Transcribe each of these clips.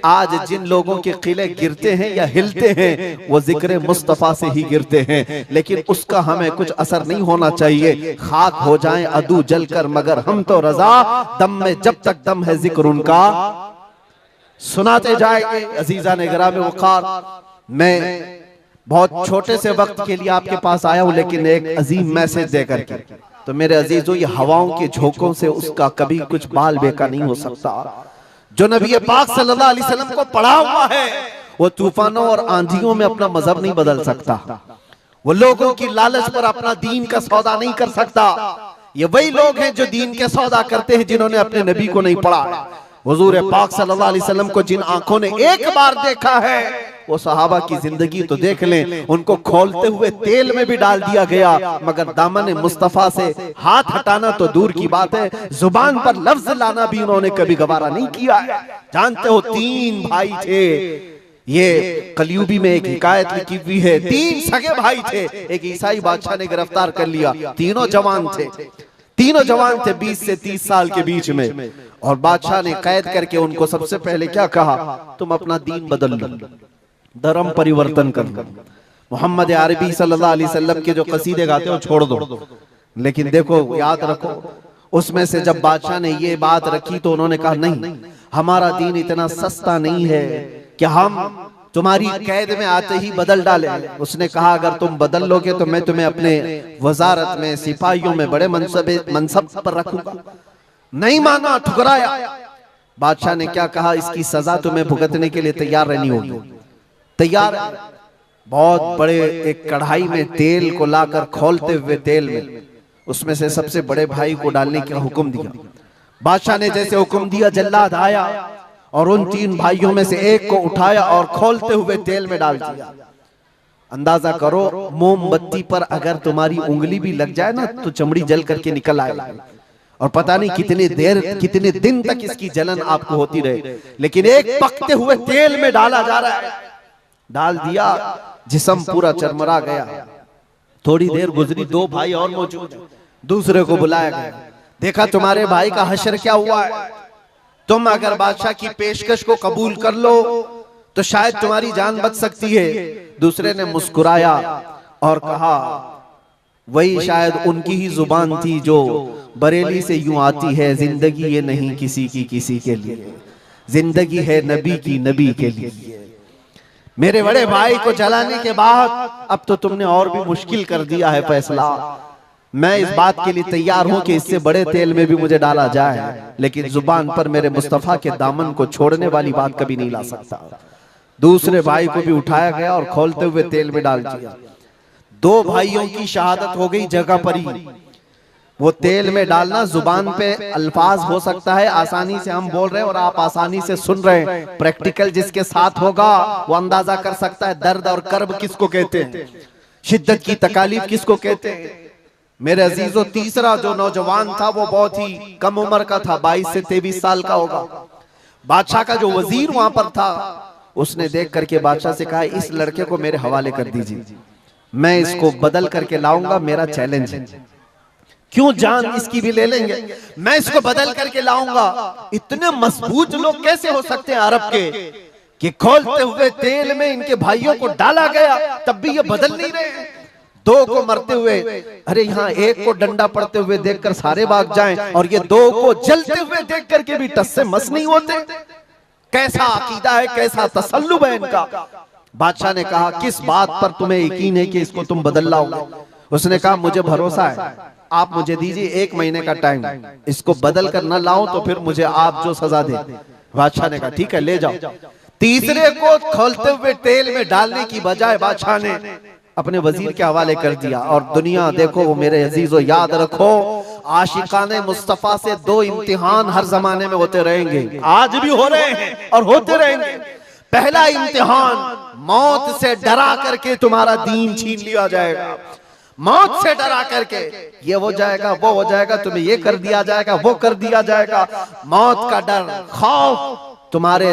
आज जिन लोगों के किले गिरते हैं या हिलते हैं वो जिक्र मुस्तफा से ही गिरते हैं, लेकिन उसका हमें कुछ असर नहीं होना चाहिए। खाक हो जाएं अदू जलकर मगर हम तो रजा, दम में जब तक दम है जिक्र उनका सुनाते जाएंगे। अजीजा ने गिराम वक़ार, मैं बहुत छोटे से वक्त के लिए आपके पास आया हूं, लेकिन एक अजीम मैसेज देकर के। तो मेरे अजीजों, ये हवाओं के झोंकों से उसका कभी कुछ बाल बेका नहीं हो सकता। जो नबी पाक सल्लल्लाहु अलैहि वसल्लम को पढ़ा हुआ है वो तूफानों और आंधियों में अपना मजहब नहीं बदल सकता। वो लोगों की लालच पर अपना दीन का सौदा नहीं कर सकता। ये वही लोग हैं जो दीन के सौदा करते हैं जिन्होंने अपने नबी को नहीं पढ़ा। हुजूर पाक सल्लल्लाहु अलैहि वसल्लम को जिन आंखों ने एक बार देखा है वो सहाबा की जिंदगी तो देख लें। उनको खोलते हुए तेल में भी डाल दिया गया, मगर दामन मुस्तफा से हाथ हटाना तो दूर की बात है, जुबान पर लफ्ज लाना भी उन्होंने कभी गवारा नहीं किया। जानते हो, 3 भाई थे। ये कलयुगी में एक हिकायत लिखी हुई है, 3 सगे भाई थे। एक ईसाई बादशाह ने गिरफ्तार कर लिया। तीनों जवान थे, 20 से 30 साल के बीच में। और बादशाह ने कैद करके उनको सबसे पहले क्या कहा, तुम अपना दीन बदल लो, धर्म परिवर्तन कर लो। मोहम्मद अरबी सल्लल्लाहु अलैहि वसल्लम के जो कसीदे गाते हो छोड़ दो। लेकिन देखो, याद रखो, उसमें से जब बादशाह ने ये बात रखी तो उन्होंने कहा, नहीं, हमारा दीन इतना सस्ता नहीं है कि हम तुम्हारी कैद में आते ही बदल डाले। उसने कहा, अगर तुम बदल लोगे तो मैं तुम्हें अपने वजारत में, सिपाहियों में बड़े मनसब पर रखूंगा। नहीं माना, ठुकराया। बादशाह ने क्या कहा, इसकी सजा तुम्हें भुगतने के लिए तैयार रहनी होगी। तैयार। बहुत बड़े एक कढ़ाई में तेल को लाकर खोलते हुए तेल में उसमें से सबसे बड़े भाई को डालने का हुक्म दिया। बादशाह ने जैसे हुक्म दिया, जल्लाद आया और उन 3 भाइयों में से एक को उठाया और खोलते हुए तेल में डाल दिया। अंदाजा करो, मोमबत्ती पर अगर तुम्हारी उंगली भी लग जाए ना तो चमड़ी जल करके निकल आएगा। और पता नहीं कितने दिन तक इसकी जलन आपको होती रहे। लेकिन एक पकते हुए तेल में डाला जा रहा है। डाल दिया, जिस्म पूरा चरमरा गया। थोड़ी देर गुजरी, 2 भाई और मौजूद, दूसरे को बुलाया गया। देखा तुम्हारे भाई का हश्र क्या हुआ है, तुम अगर बादशाह की पेशकश को कबूल कर लो तो शायद तुम्हारी जान बच सकती है। दूसरे ने मुस्कुराया और कहा, वही शायद उनकी ही जुबान थी जो बरेली से यूं आती है, जिंदगी ये नहीं किसी की किसी के लिए, जिंदगी है नबी की नबी के लिए। मेरे बड़े भाई को जलाने के बाद अब तो तुमने और भी मुश्किल कर दिया है फैसला। मैं इस बात के लिए तैयार हूं कि इससे बड़े तेल में भी मुझे डाला जाए, लेकिन जुबान पर मेरे मुस्तफा के दामन को छोड़ने वाली बात कभी नहीं ला सकता। दूसरे भाई को भी उठाया गया और खोलते हुए तेल में डाल दिया। 2 भाइयों की शहादत हो गई जगह पर ही। वो तेल में डालना जुबान पे अल्फाज हो सकता है, आसानी से हम बोल रहे हैं और आप आसानी से सुन रहे हैं। प्रैक्टिकल जिसके साथ होगा वो अंदाजा कर सकता है दर्द और कर्ब किसको कहते हैं, शिद्दत की तकालीफ किसको कहते हैं। मेरे अजीजों, तीसरा जो नौजवान था वो बहुत ही कम उम्र का था, 22 से 23 साल का होगा। बादशाह का जो वजीर वहां पर था उसने देख करके बादशाह से कहा, इस लड़के को मेरे हवाले कर दीजिए, मैं इसको बदल करके लाऊंगा, मेरा चैलेंज है। क्यों, जान इसकी भी ले लेंगे, मैं इसको बदल करके लाऊंगा। इतने मजबूत लोग कैसे हो सकते हैं अरब के कि खोलते हुए तेल में इनके भाइयों को डाला गया तब भी ये बदल नहीं रहे। 2 को मरते हुए, अरे यहाँ 1 को डंडा पड़ते हुए देखकर सारे भाग जाएं और ये 2 को जलते हुए देख करके भी टस से मस नहीं होते। कैसा अकीदा है, कैसा तसल्लुब है इनका। बादशाह ने कहा, किस बात पर तुम्हें यकीन है कि इसको तुम बदल लाओगे। उसने कहा, मुझे भरोसा है, आप मुझे दीजिए 1 महीने का टाइम, इसको बदल कर न लाओ तो फिर मुझे आप जो सजा दे। बादशाह ने कहा, ठीक है, ले जाओ। तीसरे को खोलते हुए तेल में डालने की बजाय बादशाह ने अपने वजीर के हवाले कर दिया। और दुनिया देखो मेरे अजीजों, याद रखो, आशिकाने मुस्तफा से 2 इम्तिहान हर जमाने में होते रहेंगे, आज भी हो रहे हैं और होते रहेंगे। पहला इम्तिहान, मौत से डरा करके तुम्हारा दीन छीन लिया जाएगा। मौत से डरा करके ये हो जाएगा, वो हो जाएगा, तुम्हें ये कर दिया जाएगा, वो कर दिया जाएगा। मौत का डर, खौफ तुम्हारे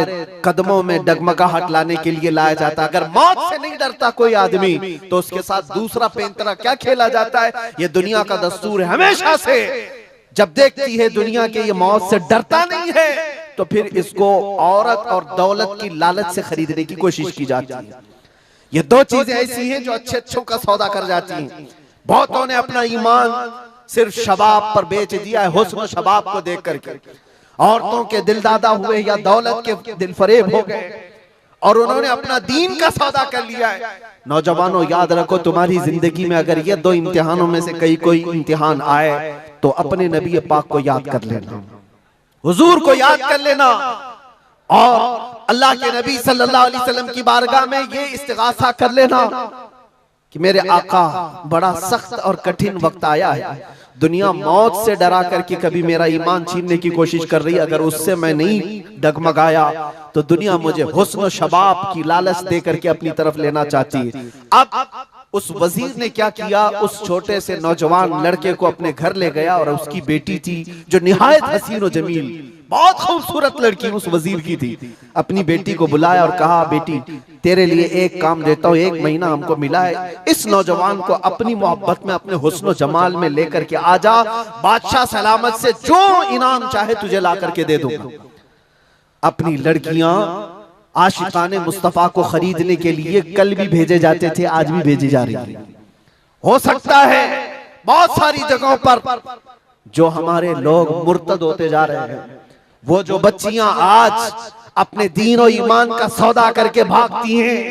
कदमों में डगमगाहट लाने के लिए लाया जाता है। अगर मौत से नहीं डरता कोई आदमी तो उसके साथ दूसरा पेंतरा क्या खेला जाता है। ये दुनिया का दस्तूर है हमेशा से। जब देखती है दुनिया के ये मौत से डरता नहीं है तो फिर इसको औरत और दौलत की लालच से खरीदने की कोशिश की जाती है। ये दो चीजें ऐसी हैं जो अच्छे अच्छों का सौदा कर जाती हैं। बहुतों ने अपना ईमान सिर्फ शबाब पर बेच दिया है, हुस्न शबाब को देख करके। औरतों के दिल दादा हुए या दौलत के दिल फरेब हो गए और उन्होंने अपना दीन का सौदा कर लिया है। नौजवानों, याद रखो, तुम्हारी जिंदगी में अगर ये दो इम्तिहानों में से कोई इम्तिहान आए तो अपने नबी पाक को याद कर लेना, हुजूर को याद कर लेना और अल्लाह के नबी सल्लल्लाहु अलैहि वसल्लम की बारगाह में ये इस्तिगासा कर लेना कि मेरे आका, बड़ा सख्त और कठिन वक्त आया है। दुनिया मौत से डरा करके कभी मेरा ईमान छीनने की कोशिश कर रही है, अगर उससे मैं नहीं डगमगाया तो दुनिया मुझे हुस्न शबाब की लालच दे करके अपनी तरफ लेना चाहती है। अब उस वजीर ने क्या किया, उस छोटे से नौजवान लड़के को अपने घर ले गया और उसकी बेटी थी जो निहायत हसीन और जमील, बहुत खूबसूरत लड़की उस वजीर की थी। अपनी बेटी को बुलाया और कहा, बेटी तेरे लिए एक काम देता हूँ, 1 महीना हमको मिला है, इस नौजवान को अपनी मोहब्बत में, अपने हुस्न जमाल में लेकर के आजा, बादशाह सलामत से जो इनाम चाहे तुझे ला करके दे दूंगा। अपनी लड़कियां आशिकाने मुस्तफा को खरीदने के लिए कल भी भेजे जाते थे, आज भी भेजी जा रही है। हो सकता है बहुत सारी जगहों पर जो हमारे लोग मुर्तद होते जा रहे हैं, वो जो बच्चियां आज अपने दीन और ईमान का सौदा करके भागती हैं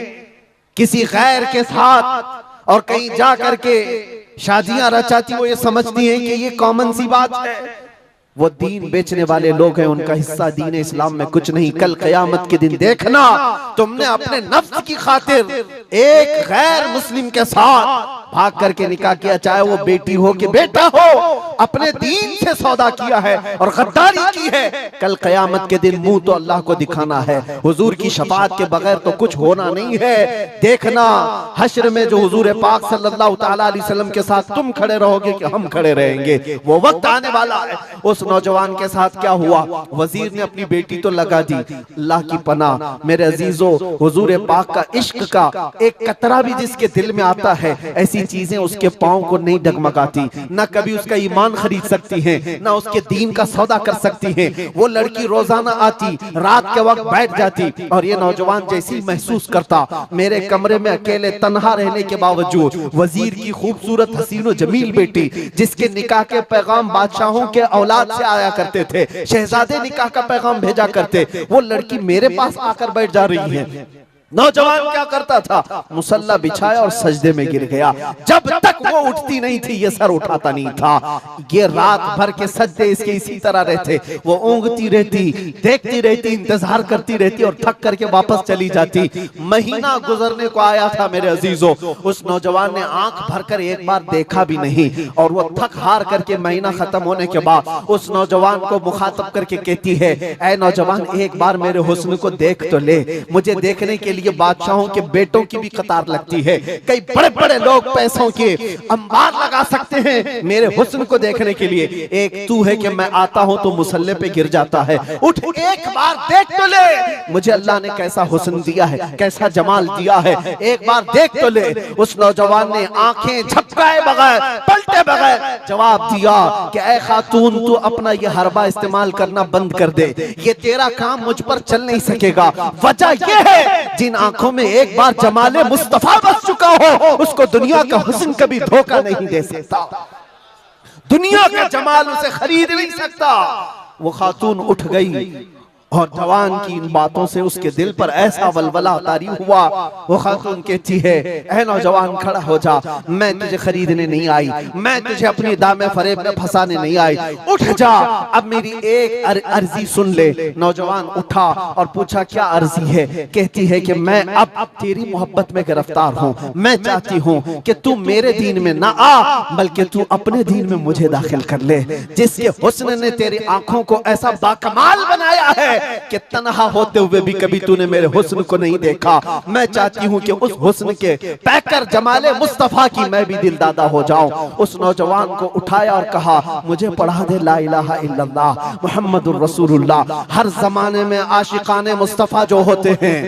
किसी गैर के साथ और कहीं जा करके शादियां रचाती, वो ये समझती हैं कि ये कॉमन सी बात है। वो दीन बेचने वाले लोग हैं, उनका हिस्सा दीन इस्लाम में कुछ नहीं। कल क़यामत के दिन देखना, तुमने अपने नफ्स की खातिर एक गैर मुस्लिम के साथ भाग करके निकाह किया, चाहे वो बेटी हो कि बेटा हो, अपने दीन से सौदा किया है और गद्दारी की है। कल क़यामत के दिन मुंह तो अल्लाह को दिखाना है, हुजूर की शफाअत के बगैर तो कुछ होना नहीं है। देखना हश्र में जो हुजूर पाक सल्लल्लाहु तआला अलैहि वसल्लम के साथ तुम खड़े रहोगे कि हम खड़े रहेंगे, वो वक्त आने वाला है। उस नौजवान के साथ क्या हुआ, वजीर ने अपनी बेटी तो लगा दी। अल्लाह की पनाह मेरे अजीजों, हुजूर पाक का इश्क का एक कतरा भी जिसके दिल में आता है, ऐसी चीजें उसके पांव को नहीं डगमगाती, ना कभी उसका ईमान खरीद सकती हैं, ना उसके दीन का सौदा कर सकती हैं। वो लड़की रोजाना आती, रात के वक्त बैठ जाती और ये नौजवान जैसी महसूस करता, मेरे कमरे में अकेले तन्हा रहने के बावजूद वजीर की खूबसूरत हसीनो जमील बेटी, जिसके निकाह के पैगाम बादशाहों के औलाद से आया करते थे, शहजादे निकाह का पैगाम भेजा करते, वो लड़की मेरे पास आकर बैठ जा रही है। नौजवान क्या करता था, मुसल्ला बिछाया और सजदे में गिर गया। जब तक वो उठती नहीं थी ये सर उठाता नहीं था। ये रात भर के सजदे इसके इसी तरह रहते, वो ऊँगती रहती, देखती रहती, इंतजार करती रहती और थक करके वापस चली जाती। महीना गुजरने को आया था मेरे अजीजों, उस नौजवान ने आंख भरकर एक बार देखा भी नहीं और वो थक हार करके महीना खत्म होने के बाद उस नौजवान को मुखातब करके कहती है, ऐ नौजवान, एक बार मेरे हुस्न को देख तो ले। मुझे देखने के लिए बादशाहों के बेटों की भी कतार लगती है, कई बड़े बड़े लोग पैसों के अंबार लगा सकते हैं मेरे हुस्न को देखने के लिए, एक तू है कि मैं आता हूं तो मुसल्ले पे गिर जाता है। उठ, एक बार देख तो ले, मुझे अल्लाह ने कैसा हुस्न दिया है, कैसा जमाल दिया है, एक बार देख तो ले। उस नौजवान ने आंखें झपकाए बगैर, पलटे बगैर जवाब दिया कि ऐ खातून, तू अपना ये हरबा इस्तेमाल करना बंद कर दे, ये तेरा काम मुझ पर चल नहीं सकेगा। वजह यह है, जिन आंखों में एक बार जमाले मुस्तफा बस चुका हो, उसको दुनिया का हुस्न कभी धोखा नहीं दे सकता, दुनिया का जमाल उसे खरीद नहीं सकता। वो खातून उठ गई और जवान की इन बातों से उसके दिल पर ऐसा वलवला तारी हुआ। वो खातून कहती है, ऐ नौजवान खड़ा हो जा, मैं तुझे खरीदने नहीं आई, मैं तुझे अपनी दामे फरेब में फंसाने नहीं आई, उठ जा, अब मेरी एक अर्जी सुन ले। नौजवान उठा और पूछा, क्या अर्जी है? कहती है कि मैं अब तेरी मोहब्बत में गिरफ्तार हूँ, मैं चाहती हूँ कि तू मेरे दीन में ना आ, बल्कि तू अपने दीन में मुझे दाखिल कर ले। जिसके हुस्न ने तेरी आंखों को ऐसा बाकमाल बनाया है कि तन्हा होते हुए भी कभी तूने मेरे हुस्न को नहीं देखा, मैं चाहती हूँ कि उस हुस्न के पैकर जमाले मुस्तफा की मैं भी दिलदादा हो जाऊं। उस नौजवान को उठाया और कहा, मुझे पढ़ा दे ला इलाहा इल्लल्लाह मुहम्मदुर रसूलुल्लाह। हर जमाने में आशिकाने मुस्तफा जो होते हैं,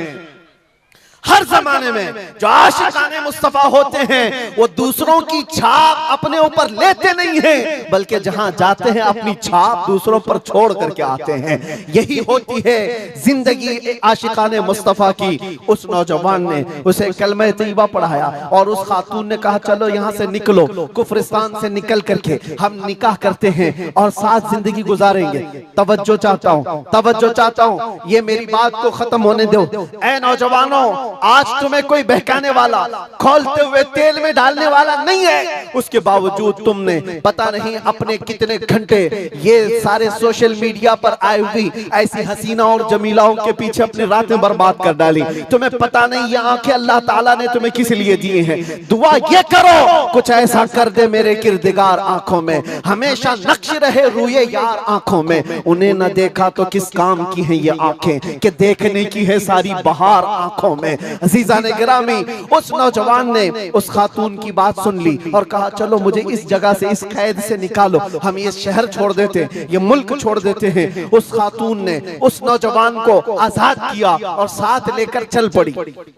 हर जमाने में जो आशिकाने मुस्तफा होते हैं वो दूसरों की छाप अपने ऊपर लेते नहीं हैं, बल्कि जहां जाते हैं अपनी छाप दूसरों पर छोड़ करके आते हैं। यही होती है जिंदगी आशिकाने मुस्तफा की। उस नौजवान ने उसे कलमा तैयबा पढ़ाया और उस खातून ने कहा चलो यहाँ से निकलो, कुफ्रिस्तान से निकल करके हम निकाह करते हैं और साथ जिंदगी गुजारेंगे। तवज्जो चाहता हूँ, तवज्जो चाहता हूँ, ये मेरी बात को खत्म होने दो। ऐ नौजवानों, आज तुम्हें कोई बहकाने वाला, खोलते हुए तेल में डालने वाला नहीं है, उसके बावजूद तुमने पता नहीं अपने कितने घंटे ये सारे सोशल मीडिया पर आई हुई ऐसी हसीना और जमीलाओं के पीछे अपनी रातें बर्बाद कर डाली। तुम्हें पता नहीं ये आंखें अल्लाह ताला ने तुम्हें किस लिए दिए हैं। दुआ ये करो कुछ ऐसा कर दे मेरे किरदिगार आंखों में, हमेशा नक्श रहे रूए यार आंखों में। उन्हें न देखा तो किस काम की है ये आंखें कि देखने की है सारी बहार आंखों में। अजीजा ने गिरामी, उस नौजवान ने उस खातून की बात सुन ली और कहा चलो मुझे इस जगह से, इस कैद से निकालो, हम ये शहर छोड़ देते हैं, ये मुल्क छोड़ देते हैं। उस खातून ने उस नौजवान को आजाद किया और साथ लेकर चल पड़ी।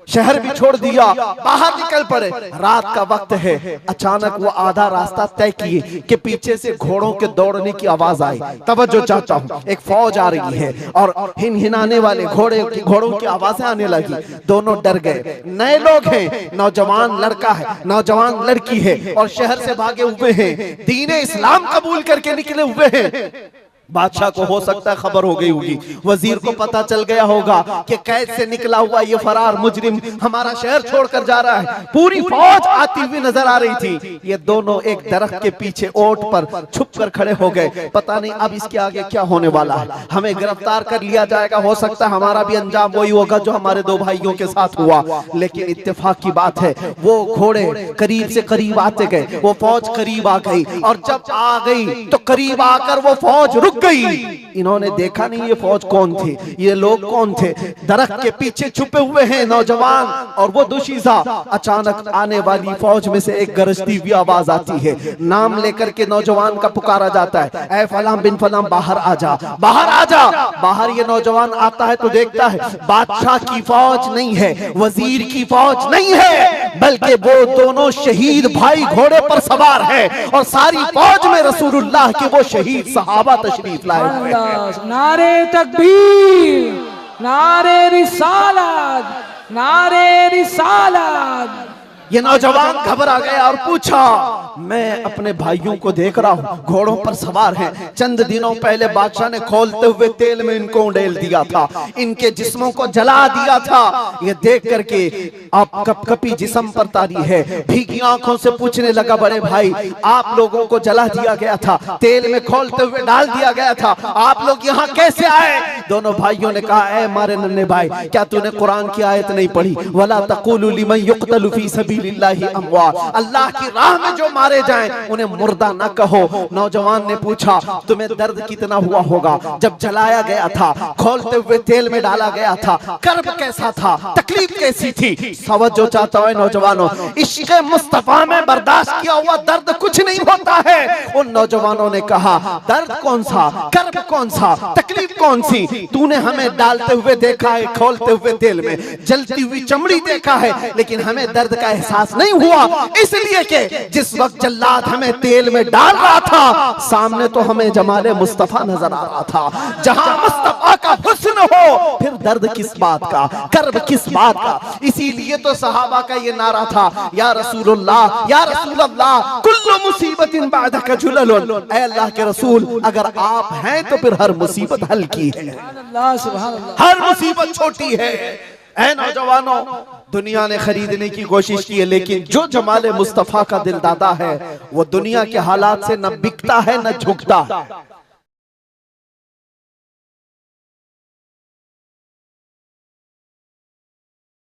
शहर भी छोड़ दिया, बाहर निकल पड़े। रात का वक्त है, अचानक वो आधा रास्ता तय किए कि पीछे से घोड़ों के दौड़ने की आवाज आई। तवज्जो चाहता हूँ, एक फौज आ रही है और हिनहिनाने वाले घोड़ों की आवाजें आने लगी। दोनों डर गए। नए लोग हैं, नौजवान लड़का है, नौजवान लड़की है और शहर से भागे हुए हैं, दीन इस्लाम कबूल करके निकले हुए हैं। बादशाह को हो सकता है खबर हो गई होगी, वजीर को पता चल गया होगा कि कैद से निकला हुआ ये फरार मुजरिम हमारा शहर छोड़कर जा रहा है। पूरी फौज आती हुई नजर आ रही थी। ये दोनों एक दरख्त के पीछे ओट पर छुप कर खड़े हो गए। पता नहीं अब इसके आगे क्या होने वाला है, हमें गिरफ्तार कर लिया जाएगा, हो सकता है हमारा भी अंजाम वही होगा जो हमारे दो भाइयों के साथ हुआ। लेकिन इत्तेफाक की बात है वो घोड़े करीब से करीब आते गए, वो फौज करीब आ गई और जब आ गई तो करीब आकर वो फौज रुक गई। इन्होंने देखा नहीं ये फौज कौन थी, ये लोग कौन थे। दरख्त के पीछे छुपे हुए हैं नौजवान और वो दुशीजा। अचानक आने वाली फौज में से एक गरजती हुई आवाज आती है, नाम लेकर के नौजवान का पुकारा जाता है, ऐ फलां बिन फलां बाहर आ जा, बाहर आ जा। बाहर ये नौजवान आता है तो देखता है बादशाह की फौज नहीं है, वजीर की फौज नहीं है, बल्कि वो दोनों शहीद भाई घोड़े पर सवार है और सारी फौज में रसूलुल्लाह के वो शहीद सहाबा तशरीफ लाए हुए हैं। नारे तकबीर, नारे रिसालत, नारे रिसालत। ये नौजवान घबरा गया और पूछा मैं अपने भाइयों को देख रहा हूँ घोड़ों पर सवार हैं, चंद दिनों पहले बादशाह ने खोलते हुए तेल में इनको उड़ेल दिया था, इनके जिस्मों को जला दिया था। ये देख करके आप कपकपी जिस्म पर तारी है, भीगी आंखों से पूछने लगा बड़े भाई आप लोगों को जला दिया गया था, तेल में खोलते हुए डाल दिया गया था, आप लोग यहाँ कैसे आए? दोनों भाइयों ने कहा ऐ मारे नन्हे भाई क्या तूने कुरान की आयत नहीं पढ़ी, वला तक़ूलू लिमन युक़तलु फी सबीलिल्लाहि अमवात, अल्लाह की राह में जो मारे जाएं उन्हें मुर्दा न कहो। नौजवान ने पूछा तुम्हें दर्द कितना हुआ होगा जब जलाया गया था, खोलते हुए तेल में डाला गया था, कर्ब कैसा था, तकलीफ कैसी थी? तवज्जो चाहता हूं नौजवानों, इश्क़ मुस्तफा में बर्दाश्त किया हुआ दर्द कुछ नहीं होता है। उन नौजवानों ने कहा दर्द कौन सा, कर्ब कौन सा, तकलीफ कौन सी? तूने हमें डालते हुए देखा है, खोलते हुए तेल में, जलती हुई चमड़ी देखा है, लेकिन हमें दर्द का एहसास नहीं हुआ, इसलिए कि जिस वक्त जल्लाद हमें तेल में डाल रहा था सामने तो हमें जमाले मुस्तफा नजर आ रहा था। जहां मुस्तफा का हुस्न हो फिर दर्द किस बात का, कर्ब किस बात का? इसीलिए तो सहाबा का ये नारा था या रसूलुल्लाह या रसूलल्लाह कुल्लु मुसीबतिन बादका जुललुन, ऐ अल्लाह के रसूल अगर आप हैं तो फिर हर मुसीबत हल्की है, हर मुसीबत छोटी है। ऐ नौजवानों दुनिया ने खरीदने की कोशिश की है, लेकिन जो जमाले मुस्तफा का दिल दादा है वो दुनिया के हालात से न बिकता है न झुकता है।